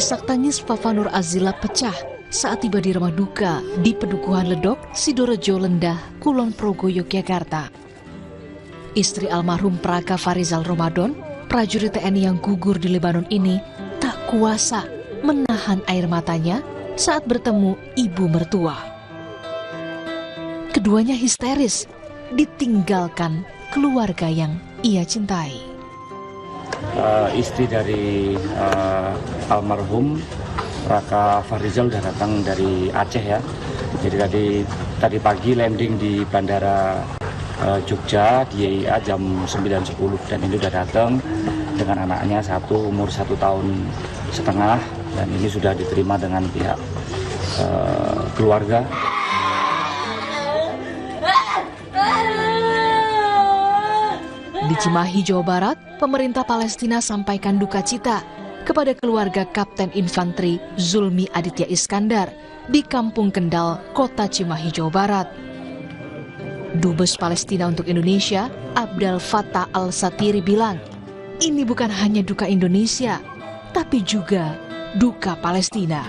Isak tangis Fafa Nur Azila pecah saat tiba di rumah duka di Pedukuhan Ledok, Sidorejo Lendah, Kulon Progo, Yogyakarta. Istri almarhum Praka Farizal Ramadan, prajurit TNI yang gugur di Lebanon ini, tak kuasa menahan air matanya saat bertemu ibu mertua. Keduanya histeris, ditinggalkan keluarga yang ia cintai. Istri dari almarhum Praka Farizal sudah datang dari Aceh ya. Jadi tadi pagi landing di Bandara Jogja di YIA jam 9.10 dan ini sudah datang dengan anaknya satu umur 1,5 tahun dan ini sudah diterima dengan pihak keluarga. Di Cimahi, Jawa Barat, pemerintah Palestina sampaikan duka cita kepada keluarga Kapten Infanteri Zulmi Aditya Iskandar di Kampung Kendal, Kota Cimahi, Jawa Barat. Dubes Palestina untuk Indonesia, Abdel Fattah Al-Satiri bilang, ini bukan hanya duka Indonesia, tapi juga duka Palestina.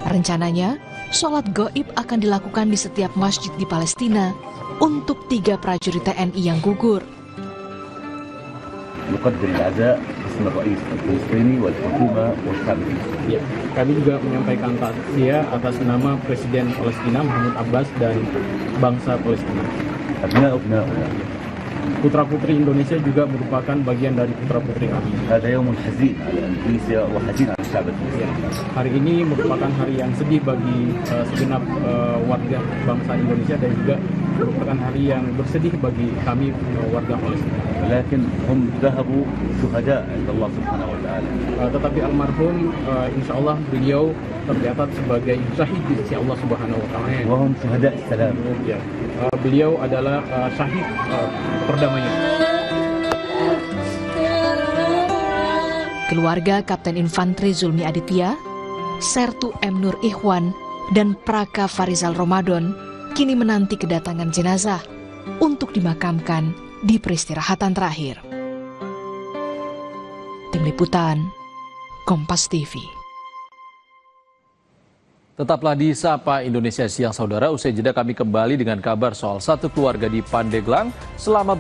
Rencananya, sholat gaib akan dilakukan di setiap masjid di Palestina untuk 3 prajurit TNI yang gugur. نقدم العزاء باسم الرئيس الفلسطيني والحكومة والشعب الفلسطيني. Ya, kami juga menyampaikan takziah atas nama Presiden Palestina Mahmud Abbas dan bangsa Palestina. أبناؤنا Putra-putri Indonesia juga merupakan bagian dari putra-putri kami. هذا يوم حزين على إندونيسيا وحزين على الشعب الفلسطيني. Hari ini merupakan hari yang sedih bagi segenap warga bangsa Indonesia dan juga merupakan hari yang bersedih bagi kami warga Palestina. ولكن هم ذهبوا شهداء عند الله سبحانه وتعالى. Tetapi almarhum insya Allah beliau tercatat sebagai syahid di sisi Allah Subhanahu Wa Taala. وهم شهداء السلام. Ya, beliau adalah syahid perdamaian. Keluarga Kapten Infanteri Zulmi Aditya, Sertu M. Nur Ikhwan, dan Praka Farizal Ramadan kini menanti kedatangan jenazah untuk dimakamkan di peristirahatan terakhir. Tim Liputan, Kompas TV. Tetaplah di Sapa Indonesia Siang, saudara. Usai jeda kami kembali dengan kabar soal satu keluarga di Pandeglang selama